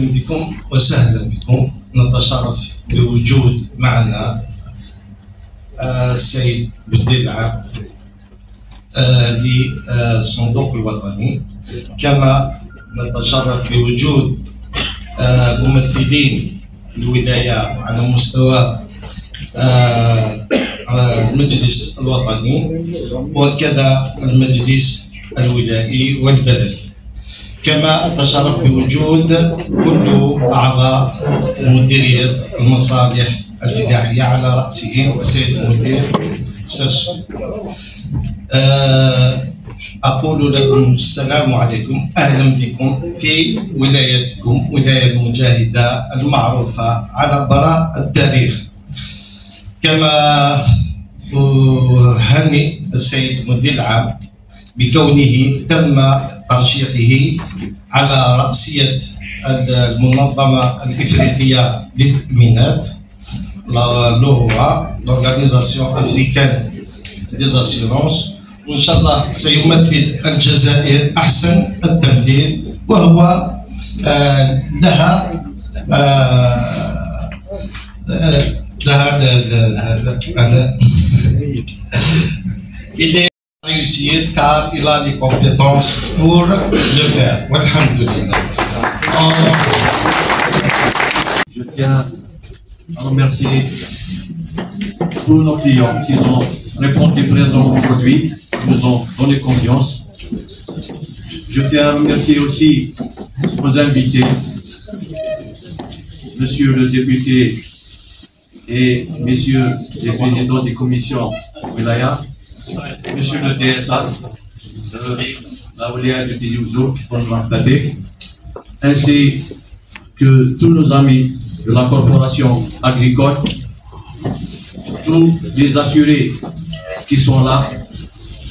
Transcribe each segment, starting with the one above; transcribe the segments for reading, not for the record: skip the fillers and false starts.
أهلا بكم وسهلا بكم. نتشرف بوجود معنا السيد بودي العام للصندوق الوطني، كما نتشرف بوجود ممثلين الولاية على مستوى المجلس الوطني وكذا المجلس الولائي والبلدي، كما أتشرف بوجود كل أعضاء مديرية المصالح الفلاحية على رأسهم السيد المدير ساسو. أقول لكم السلام عليكم، أهلا بكم في ولايتكم، ولاية المجاهدة المعروفة على براء التاريخ. كما أهنئ السيد المدير العام بكونه تم ترشيحه على رأسية المنظمة الإفريقية للتأمينات، l'Organisation africaine des assurances، وإن شاء الله سيمثل الجزائر أحسن التمثيل، وهو لها il est réussir car il a les compétences pour le faire. Walhamdulillah. Je tiens à remercier tous nos clients qui ont répondu présents aujourd'hui, qui nous ont donné confiance. Je tiens à remercier aussi vos invités, monsieur le député et messieurs les présidents des commissions Wilaya, monsieur le DSA, la Wilaya de Tizi Ouzou, ainsi que tous nos amis de la corporation agricole, tous les assurés qui sont là,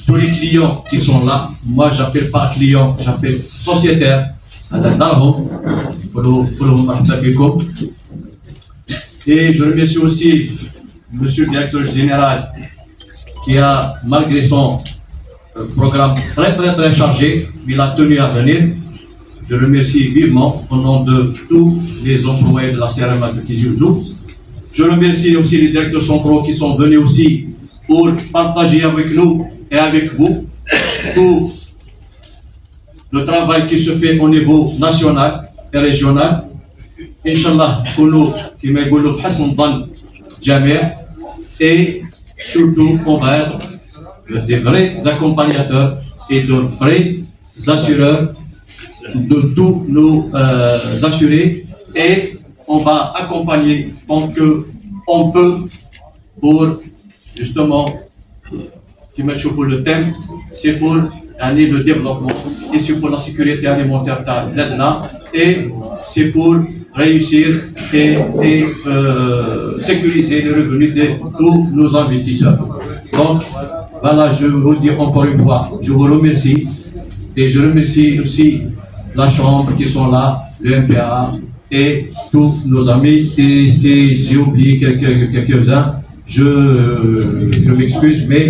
tous les clients qui sont là. Moi, j'appelle pas clients, j'appelle sociétaires. Et je remercie aussi monsieur le directeur général qui a, malgré son programme très chargé, il a tenu à venir. Je remercie vivement au nom de tous les employés de la CRMA de Tizi Ouzou. Je remercie aussi les directeurs centraux qui sont venus aussi pour partager avec nous et avec vous tout le travail qui se fait au niveau national et régional. Inch'Allah, et surtout on va être des vrais accompagnateurs et de vrais assureurs de tous nos assurés, et on va accompagner tant qu'on peut pour justement, qui me chauffe le thème, c'est pour aller le développement et c'est pour la sécurité alimentaire et c'est pour réussir et sécuriser les revenus de tous nos investisseurs. Donc voilà, je vous dis encore une fois, je vous remercie et je remercie aussi la Chambre qui sont là, le MPA et tous nos amis. Et si j'ai oublié quelques-uns, je m'excuse, mais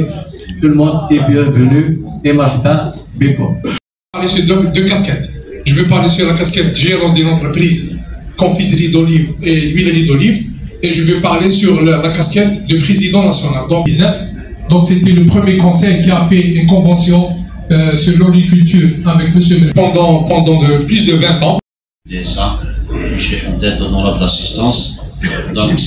tout le monde est bienvenu et marhaba bikum. Je vais parler sur deux casquettes. Je vais parler sur la casquette gérant d'une entreprise, confiserie d'olive et huilerie d'olive, et je vais parler sur la casquette de président national. Donc c'était le premier conseil qui a fait une convention sur l'horticulture avec monsieur pendant plus de 20 ans. Et ça, monsieur Hamdad, honorable assistance. Donc,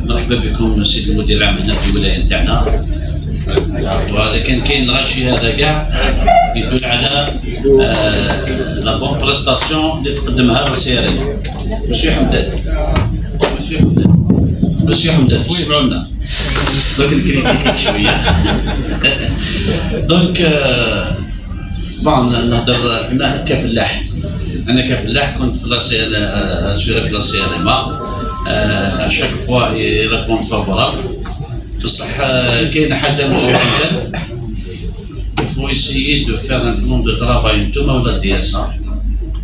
مرحبا بكم سيد المدير العام هنا في الولايه نتاعنا. ولكن كاين الغشي هذا كاع يدل على لا بون بريستاسيون اللي تقدمها لا سي ار ام. مسيو حمدان اسمعوا لنا دوك نكريتيك شويه. دونك بون نهضر انا كفلاح. كنت في في لا سي ار ام. شاك فوا يريبوند فافورابل. بصح كاينه حاجه ماشي حاجه، il faut essayer de faire un plan de travail نتوما ولا دي اس ا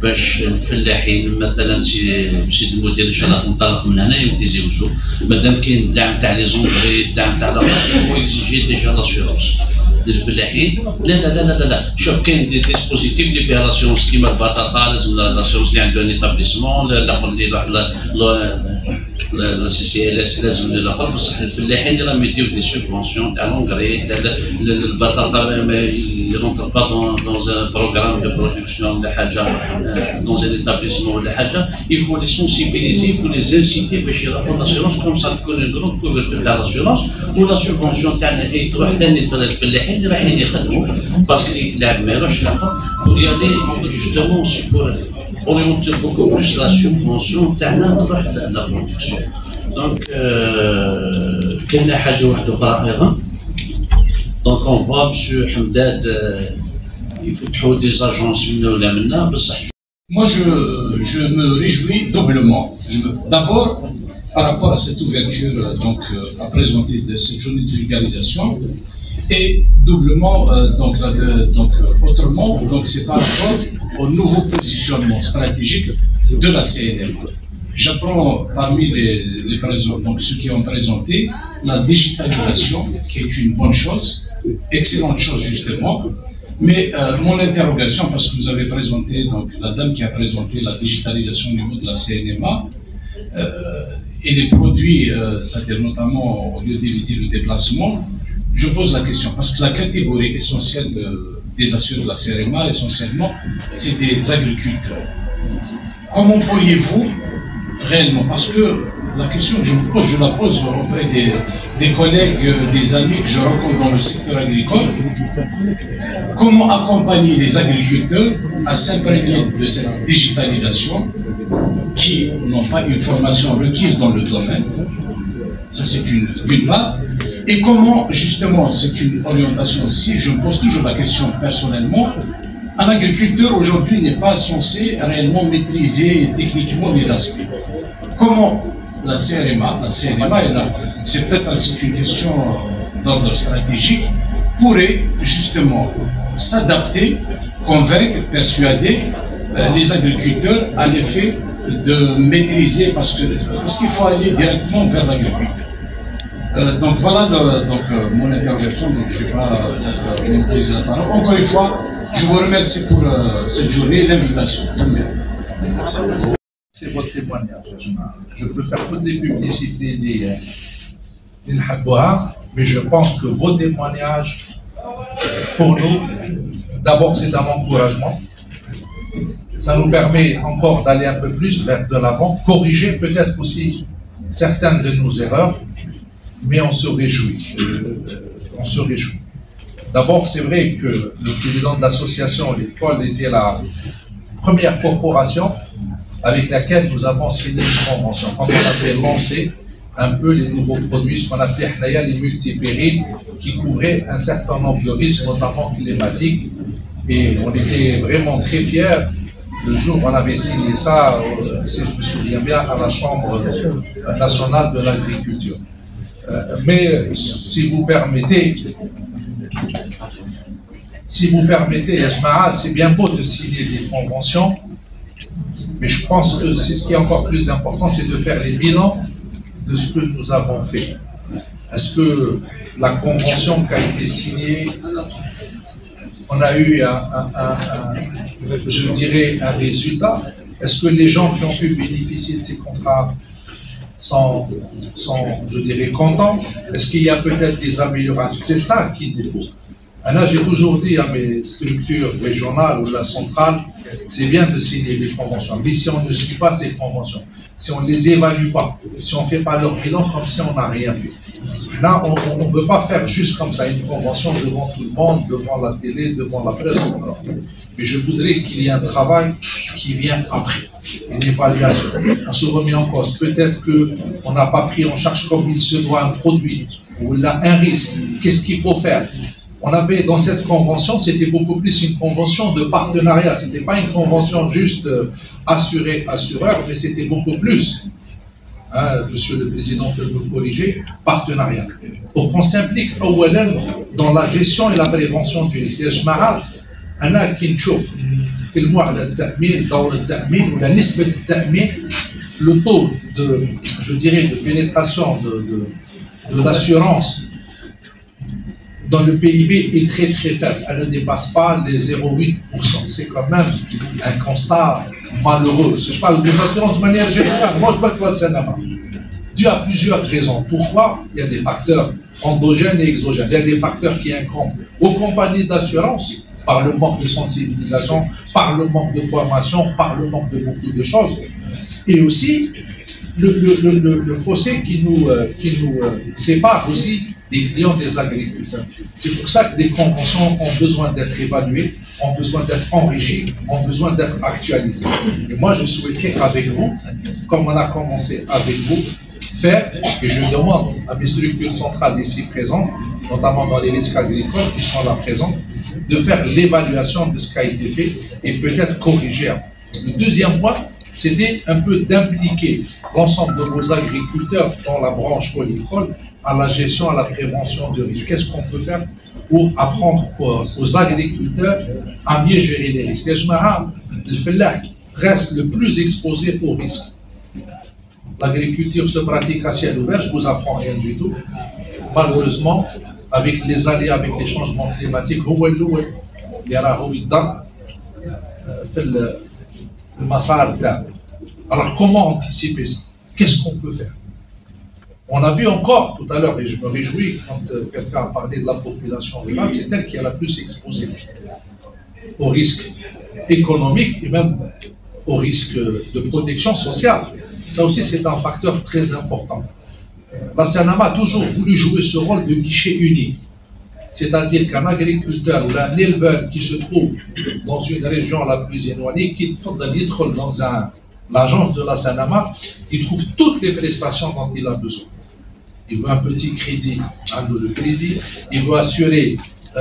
باش الفلاحين مثلا سيد المدير ان شاء الله تنطلق من هنا يتزوجوا مادام كاين الدعم تاع لي زونغري الدعم تاع هو اكزيجي ديجا لاسيورونس للفلاحين. لا لا لا لا لا شوف كاين دي ديسبوزيتيف اللي فيها لاسيورونس كيما البطاطا لازم لاسيورونس اللي عنده ان ايتابليسمون الاخر اللي يروح لا سي سي ال اس لازم للاخر بصح الفلاحين اللي راهم يديو دي سوبونسيون تاع لونغري البطاطا ما يرونتر با دون ان بروغرام دو برودكسيون ولا حاجه دون ان ايتابليسمون ولا حاجه يفو لي سونسيبيليزي يفو لي زانسيتي باش يروحوا لاسيورونس كوم سا تكون اون كروند كوفرتور تاع لاسيورونس ولا سوبونسيون تاعنا تروح ثاني الفلاحين اللي رايحين يخدموا باسكو اللي يتلاعب ما يروحش الاخر وليالي جوستومون سيبور اورينتي بوكو بلوس لا سوبونسيون تاعنا تروح لا برودكسيون. دونك كاينه حاجه واحده اخرى ايضا دونك اون فوا مسيو حمداد يفتحوا دي زاجونس منا ولا منا بصح. Moi, je me réjouis doublement. D'abord, par rapport à cette ouverture à présenter de cette journée de vulgarisation, et doublement, autrement, c'est par rapport au nouveau positionnement stratégique de la CNM. J'apprends parmi les présents, donc ceux qui ont présenté, la digitalisation, qui est une bonne chose, excellente chose justement. Mais mon interrogation, parce que vous avez présenté, donc la dame qui a présenté la digitalisation au niveau de la CNMA, et les produits, c'est-à-dire notamment au lieu d'éviter le déplacement, je pose la question, parce que la catégorie essentielle des assurés de la CNMA, essentiellement, c'est des agriculteurs. Comment pourriez-vous réellement, parce que la question que je vous pose, je la pose auprès des collègues, des amis que je rencontre dans le secteur agricole, comment accompagner les agriculteurs à s'imprégner de cette digitalisation qui n'ont pas une formation requise dans le domaine, ça c'est une part, et comment justement, c'est une orientation aussi, je me pose toujours la question personnellement, un agriculteur aujourd'hui n'est pas censé réellement maîtriser techniquement les aspects. Comment la CNMA, c'est peut-être une question d'ordre stratégique, pourrait justement s'adapter, convaincre, persuader les agriculteurs à l'effet de maîtriser, parce qu'il faut aller directement vers l'agriculteur. Donc voilà mon intervention, donc je ne vais pas monopoliser la parole. Encore une fois, je vous remercie pour cette journée et l'invitation. C'est votre témoignage. Je peux faire toutes les publicités des Hadboha, mais je pense que vos témoignages, pour nous, d'abord c'est un encouragement. Ça nous permet encore d'aller un peu plus vers de l'avant, corriger peut-être aussi certaines de nos erreurs, mais on se réjouit. On se réjouit. D'abord, c'est vrai que le président de l'association, l'école, était la première corporation avec laquelle nous avons signé une convention. Quand on avait lancé un peu les nouveaux produits, ce qu'on appelait les multipériles, qui couvraient un certain nombre de risques, notamment climatiques. Et on était vraiment très fiers. Le jour où on avait signé ça, si je me souviens bien, à la Chambre nationale de l'agriculture. Mais si vous permettez, c'est bien beau de signer des conventions, mais je pense que c'est ce qui est encore plus important, c'est de faire les bilans de ce que nous avons fait. Est-ce que la convention qui a été signée, on a eu je dirais, un résultat? Est-ce que les gens qui ont pu bénéficier de ces contrats sont, je dirais, contents? Est-ce qu'il y a peut-être des améliorations? C'est ça qu'il nous faut. Là, j'ai toujours dit à mes structures régionales ou la centrale, c'est bien de signer des conventions, mais si on ne suit pas ces conventions, si on ne les évalue pas, si on ne fait pas leur bilan comme si on n'a rien fait. Là, on ne veut pas faire juste comme ça une convention devant tout le monde, devant la télé, devant la presse. Mais je voudrais qu'il y ait un travail qui vient après, une évaluation. On se remet en cause. Peut-être qu'on n'a pas pris en charge comme il se doit un produit, ou là un risque. Qu'est-ce qu'il faut faire? On avait dans cette convention, c'était beaucoup plus une convention de partenariat. Ce n'était pas une convention juste assureur, mais c'était beaucoup plus. Monsieur le Président peut me corriger, partenariat. Pour qu'on s'implique dans la gestion et la prévention du risque. أنا كي نشوف نتكلموا على التأمين دور التأمين ولا نسبة التأمين le taux de, je dirais, de pénétration de l'assurance dans le PIB est très très faible. Elle ne dépasse pas les 0,8%. C'est quand même un constat malheureux. Je parle des assurances de manière générale. Moi, je vois que c'est un dû à plusieurs raisons. Pourquoi? Il y a des facteurs endogènes et exogènes. Il y a des facteurs qui incombent aux compagnies d'assurance par le manque de sensibilisation, par le manque de formation, par le manque de beaucoup de choses. Et aussi, le fossé qui nous sépare aussi des clients des agriculteurs. C'est pour ça que les conventions ont besoin d'être évaluées, ont besoin d'être enrichies, ont besoin d'être actualisées. Et moi, je souhaiterais avec vous, comme on a commencé avec vous, faire, et je demande à mes structures centrales ici présentes, notamment dans les risques agricoles qui sont là présents, de faire l'évaluation de ce qui a été fait et peut-être corriger. Le deuxième point, c'était un peu d'impliquer l'ensemble de vos agriculteurs dans la branche polycole à la gestion, à la prévention du risque. Qu'est-ce qu'on peut faire pour apprendre aux agriculteurs à mieux gérer les risques? Le fellah reste le plus exposé aux risques. L'agriculture se pratique à ciel ouvert, je ne vous apprends rien du tout. Malheureusement, avec les aléas, avec les changements climatiques, alors comment anticiper ça? Qu'est-ce qu'on peut faire? On a vu encore tout à l'heure, et je me réjouis quand quelqu'un a parlé de la population rurale, c'est elle qui est la plus exposée au risque économique et même au risque de protection sociale. Ça aussi, c'est un facteur très important. La CNAMA a toujours voulu jouer ce rôle de guichet unique. C'est-à-dire qu'un agriculteur ou un éleveur qui se trouve dans une région la plus éloignée, qui entre dans l'agence de la CNAMA, il trouve toutes les prestations dont il a besoin. Il veut un petit crédit, le crédit, il veut assurer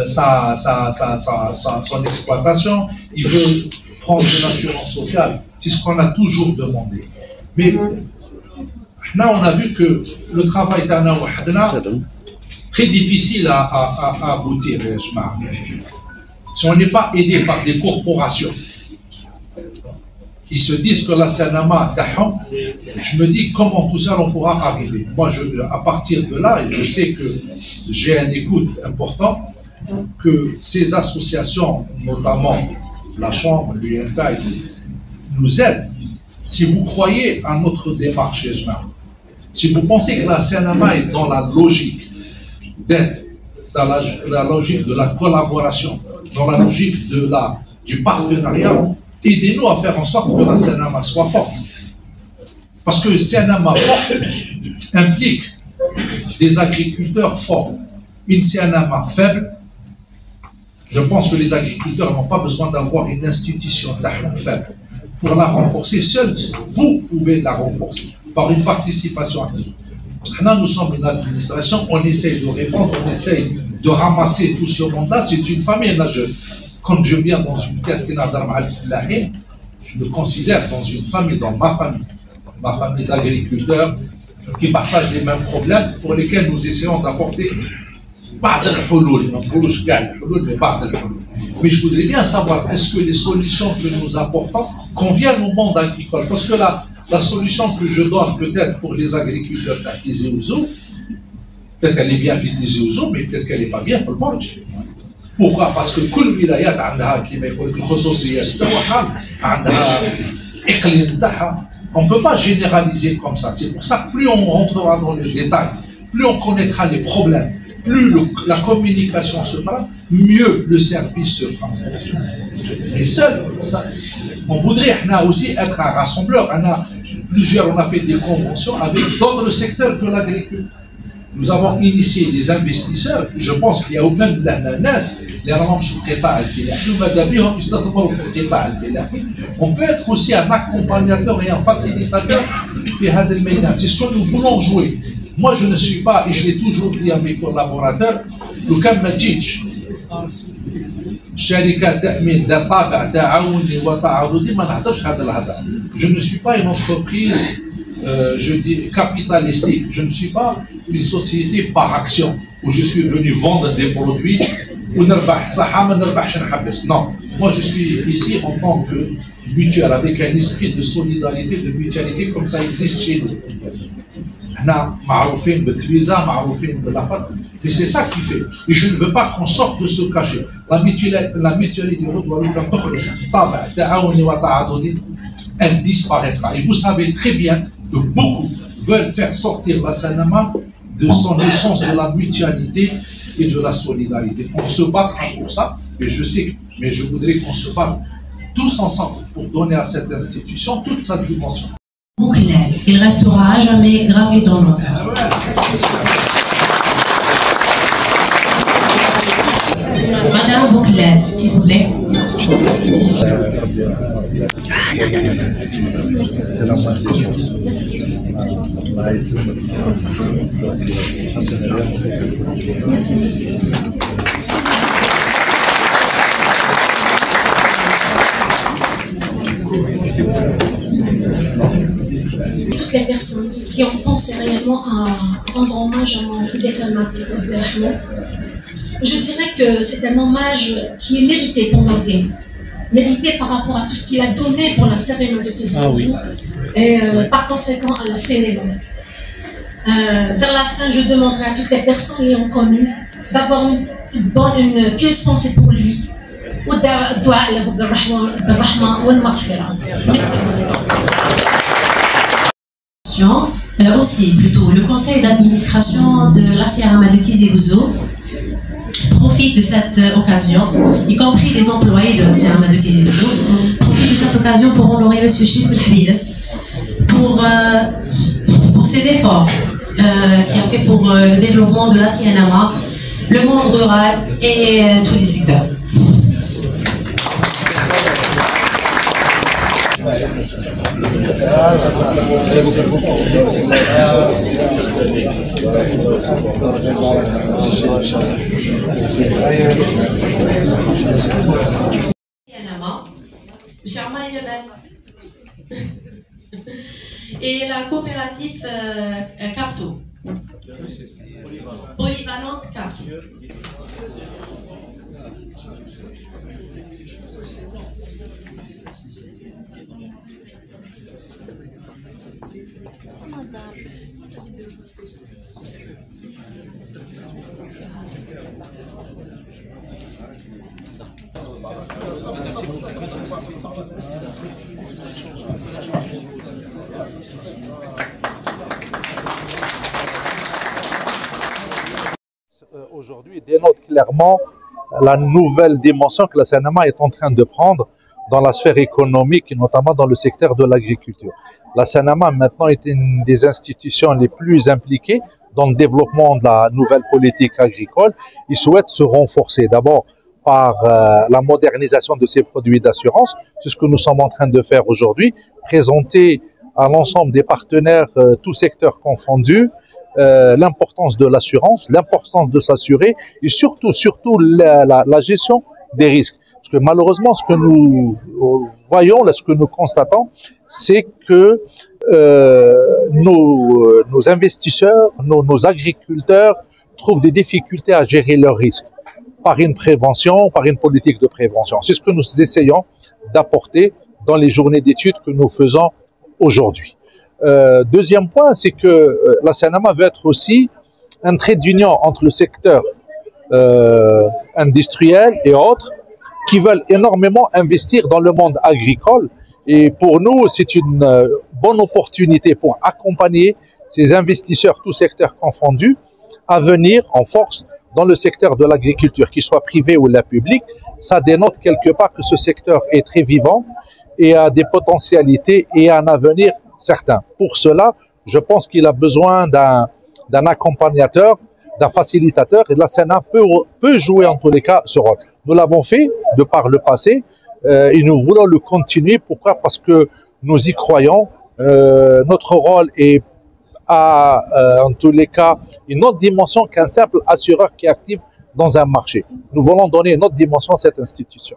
son exploitation, il veut prendre une assurance sociale. C'est ce qu'on a toujours demandé. Mais là, on a vu que le travail d'Anna Wahadna très difficile à aboutir. Si on n'est pas aidé par des corporations qui se disent que la CNAMA, je me dis comment tout ça on pourra arriver. Moi, à partir de là, et je sais que j'ai un écoute important, que ces associations, notamment la Chambre, l'UNTA, nous aident. Si vous croyez à notre démarche, si vous pensez que la CNAMA est dans la logique d'être, dans la logique de la collaboration, dans la logique du partenariat, aidez-nous à faire en sorte que la CNAMA soit forte. Parce que CNAMA forte implique des agriculteurs forts. Une CNAMA faible, je pense que les agriculteurs n'ont pas besoin d'avoir une institution faible. Pour la renforcer, seul vous pouvez la renforcer par une participation active. Là, nous sommes une administration, on essaye de répondre, on essaye de ramasser tout ce monde-là. C'est une famille. Là, quand je viens dans une pièce qui n'a pas je me considère dans une famille, dans ma famille d'agriculteurs qui partagent les mêmes problèmes pour lesquels nous essayons d'apporter pas de mais je voudrais bien savoir, est-ce que les solutions que nous apportons conviennent au monde agricole? Parce que la solution que je donne peut-être pour les agriculteurs Tizi Ouzou, peut-être qu'elle est bien faite Tizi Ouzou, mais peut-être qu'elle n'est pas bien, il faut le manger. Pourquoi? Parce que كل الولايات عندها كما يقول لك الخصوصيات تاعها عندها اقليم تاعها. On ne peut pas généraliser comme ça. C'est pour ça que plus on rentrera dans le détail, plus on connaîtra les problèmes, plus la communication se fera, mieux le service se fera. Et seul, on voudrait aussi être un rassembleur. On a fait des conventions avec d'autres secteurs que l'agriculture. Nous avons initié des investisseurs. Je pense qu'il y a même les on peut être aussi un accompagnateur et un facilitateur. C'est ce que nous voulons jouer. Moi, je ne suis pas, et je l'ai toujours dit à mes collaborateurs, je ne suis pas une entreprise, je dis, capitalistique. Je ne suis pas une société par action où je suis venu vendre des produits ونربح صحة ما نربحش نحبس. Non, moi je suis ici en tant que mutuelle avec un esprit de solidarité, de mutualité comme ça existe chez nous. احنا معروفين بالتويزا معروفين باللقب mais c'est ça qui fait et je ne veux pas qu'on sorte de ce cachet. La mutualité doit تخرج طابع تعاوني وتعاضدي, elle disparaîtra et vous savez très bien que beaucoup veulent faire sortir la Sanama de son essence de la mutualité et de la solidarité. On se battra pour ça et je sais, mais je voudrais qu'on se batte tous ensemble pour donner à cette institution toute sa dimension. Bouklel, il restera à jamais gravé dans nos cœurs. Madame Bouklel, s'il vous plaît. Toutes les personnes qui ont pensé réellement à rendre hommage à mon défunt mari, je dirais que c'est un hommage qui est mérité pour Nordin, mérité par rapport à tout ce qu'il a donné pour la cérémonie de Tizi Ouzou et par conséquent à la Sénégal. Vers la fin, je demanderai à toutes les personnes l'ayant connu d'avoir une pieuse pensée pour lui. Merci beaucoup. Aussi, plutôt, le conseil d'administration de la CRMA de Tizi Ouzou profite de cette occasion, y compris les employés de la CRMA de Tizi Ouzou, profite de cette occasion pour honorer M. Chib Belhbilas pour ses efforts qu'il a fait pour le développement de la CNMA, le monde rural et tous les secteurs. Monsieur Omar Jabal et la coopérative Capto, polyvalente Capto. Aujourd'hui dénote clairement la nouvelle dimension que la CNMA est en train de prendre dans la sphère économique et notamment dans le secteur de l'agriculture. La CNMA maintenant est une des institutions les plus impliquées dans le développement de la nouvelle politique agricole. Il souhaite se renforcer d'abord par la modernisation de ses produits d'assurance. C'est ce que nous sommes en train de faire aujourd'hui, présenter à l'ensemble des partenaires, tous secteurs confondus, l'importance de l'assurance, l'importance de s'assurer et surtout la gestion des risques. Parce que malheureusement, ce que nous voyons, ce que nous constatons, c'est que nos investisseurs, nos agriculteurs trouvent des difficultés à gérer leurs risques par une prévention, par une politique de prévention. C'est ce que nous essayons d'apporter dans les journées d'études que nous faisons aujourd'hui. Deuxième point, c'est que la CNMA veut être aussi un trait d'union entre le secteur industriel et autres qui veulent énormément investir dans le monde agricole. Et pour nous, c'est une bonne opportunité pour accompagner ces investisseurs, tous secteurs confondus, à venir en force dans le secteur de l'agriculture, qu'il soit privé ou la public. Ça dénote quelque part que ce secteur est très vivant et a des potentialités et un avenir certain. Pour cela, je pense qu'il a besoin d'un accompagnateur, d'un facilitateur, et la CNA peut jouer en tous les cas ce rôle. Nous l'avons fait de par le passé et nous voulons le continuer. Pourquoi? Parce que nous y croyons. Notre rôle est en tous les cas une autre dimension qu'un simple assureur qui est actif dans un marché. Nous voulons donner une autre dimension à cette institution.